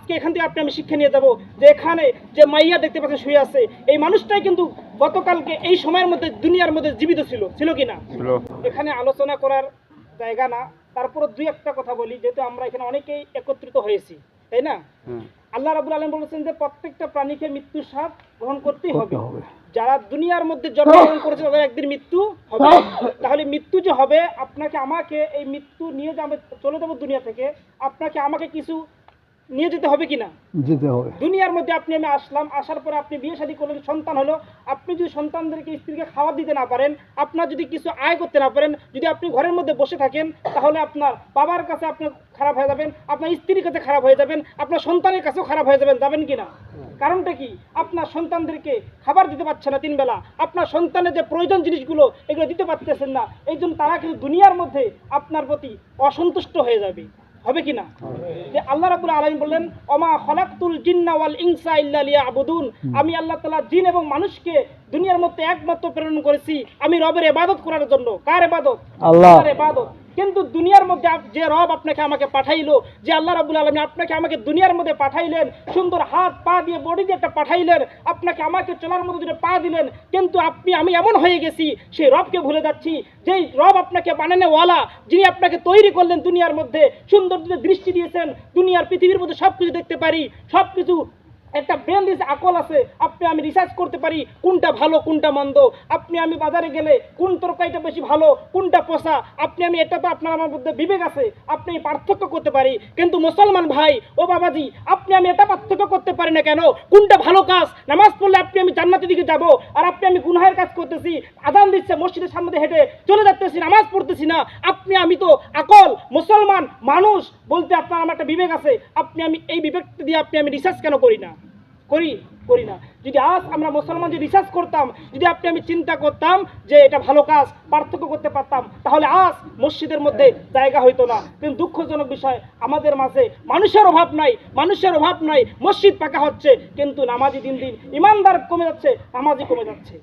আজকে এখান থেকে আমি শিক্ষা নিয়ে যাব যে এখানে যে মাইয়া দেখতে পাচ্ছেন শুয়ে আছে, এই মানুষটাই কিন্তু গতকালকে এই সময়ের মধ্যে দুনিয়ার মধ্যে জীবিত ছিল কিনা। এখানে আলোচনা করার জায়গা না, তারপর দুই একটা কথা বলি, যেহেতু আমরা এখানে অনেকেই একত্রিত হয়েছি, তাই না? আল্লাহ রাব্বুল আলামিন বলেছেন যে প্রত্যেকটা প্রাণীকে মৃত্যুর স্বাদ গ্রহণ করতেই হবে। যারা দুনিয়ার মধ্যে জন্মগ্রহণ করেছে তাদের একদিন মৃত্যু হবে। তাহলে মৃত্যু যে হবে, আপনাকে আমাকে এই মৃত্যু নিয়ে যাবে, চলে যাবো দুনিয়া থেকে, আপনাকে আমাকে কিছু নিয়ে যেতে হবে কিনা? যেতে হবে। দুনিয়ার মধ্যে আমি আসলাম, আসার পরে আপনি বিয়ে শাদী করলেন, সন্তান হলো, আপনি যদি সন্তানদেরকে স্ত্রীকে খাবার দিতে না পারেন, আপনার যদি কিছু আয় করতে না পারেন, যদি আপনি ঘরের মধ্যে বসে থাকেন, তাহলে আপনার বাবার কাছে আপনি খারাপ হয়ে যাবেন, আপনার স্ত্রীর কাছে খারাপ হয়ে যাবেন, আপনার সন্তানের কাছেও খারাপ হয়ে যাবেন কিনা? কারণটা কি? আপনার সন্তানদেরকে খাবার দিতে পারছে না 3 বেলা, আপনার সন্তানের যে প্রয়োজন জিনিসগুলো এগুলো দিতে পারতেছেন না, এই জন্য তারা কিন্তু দুনিয়ার মধ্যে আপনার প্রতি অসন্তুষ্ট হয়ে যাবে, হবে কিনা? যে আল্লাহ রাব্বুল আলামিন বললেন, ওমা খলাকতুল জিন্না ওয়াল ইনসা ইল্লা লিয়াবুদুন, আমি আল্লাহ তাআলা জিন এবং মানুষকে দুনিয়ার মধ্যে একমাত্র প্রেরণ করেছি আমি রবের ইবাদত করার জন্য। কার ইবাদত? আল্লাহর ইবাদত। কিন্তু দুনিয়ার মধ্যে যে রব আপনাকে আমাকে পাঠাইলো, যে আল্লাহ রাব্বুল আলামিন আপনাকে আমাকে দুনিয়ার মধ্যে পাঠাইলেন, সুন্দর হাত পা দিয়ে বডি দিয়ে একটা পাঠাইলেন, আপনাকে আমাকে চলার মধ্যে দুটো পা দিলেন, কিন্তু আমি এমন হয়ে গেছি সেই রবকে ভুলে যাচ্ছি, যেই রব আপনাকে বানানোওয়ালা, যিনি আপনাকে তৈরি করলেন দুনিয়ার মধ্যে, সুন্দর দৃষ্টি দিয়েছেন, দুনিয়ার পৃথিবীর মধ্যে সব কিছু দেখতে পারি, সব কিছু একটা ব্রেন দিয়েছে, আকল আছে, আমি রিসার্চ করতে পারি কোনটা ভালো কোনটা মন্দ, আমি বাজারে গেলে কোন তরকারিটা বেশি ভালো কোনটা পচা, আমি এটা তো আপনার আমার মধ্যে বিবেক আছে, এই পার্থক্য করতে পারি। কিন্তু মুসলমান ভাই ও বাবাজি, আমি এটা পার্থক্য করতে পারি না কেন? কোনটা ভালো কাজ? নামাজ পড়লে আমি জান্নাতের দিকে যাব, আর আমি গুনাহের কাজ করতেছি, আযান দিচ্ছে, মসজিদের সামনে দিয়ে হেঁটে চলে যাচ্তেছি, নামাজ পড়তেছি না। আমি তো আকল মুসলমান মানুষ বলতে আপনার আমার একটা বিবেক আছে, আমি এই বিবেকটা দিয়ে আমি রিসার্চ কেন করি না? করি না। যদি আজ আমরা মুসলমান যে রিসার্চ করতাম, যদি আমি চিন্তা করতাম যে এটা ভালো কাজ, পার্থক্য করতে পারতাম, তাহলে আজ মসজিদের মধ্যে জায়গা হইতো না। কিন্তু দুঃখজনক বিষয়, আমাদের মাঝে মানুষের অভাব নাই, মসজিদ পাকা হচ্ছে, কিন্তু নামাজি দিন দিন ইমানদার কমে যাচ্ছে, নামাজি কমে যাচ্ছে।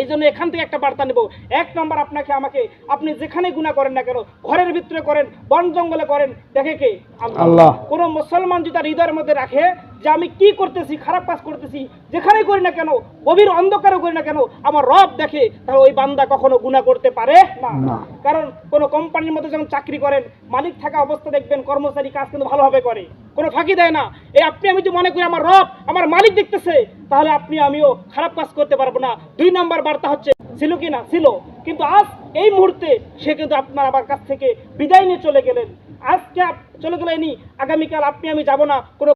এই জন্য এখান থেকে একটা বার্তা নেব। 1 নম্বর, আপনাকে আমাকে, আপনি যেখানে গুনাহ করেন না কেন, ঘরের ভিতরে করেন, বন জঙ্গলে করেন, দেখে কে? আল্লাহ। কোন মুসলমান যদি তার হৃদয়ের মধ্যে রাখে যে আমি কি করতেছি, খারাপ কাজ করতেছি, যেখানেই করি না কেন, গভীর অন্ধকারেও করি না কেন, আমার রব দেখে, তাহলে ওই বান্দা কখনো গুনাহ করতে পারে না। কারণ কোন কোম্পানির মধ্যে যখন চাকরি করেন, মালিক থাকা অবস্থা দেখবেন কর্মচারী কাজ কিন্তু ভালোভাবে করে, কোনো ফাঁকি দেয় না। আমি যদি মনে করি আমার রব, আমার মালিক দেখতেছে, তাহলে আমিও খারাপ কাজ করতে পারবো না। 2 নম্বর বার্তা হচ্ছে, ছিল কি না? ছিল। কিন্তু আজ এই মুহূর্তে সে কিন্তু আপনার আমার কাছ থেকে বিদায় নিয়ে চলে গেলেন। আজকে চলে গেলেনি, আগামীকাল আমি যাব না, কোনো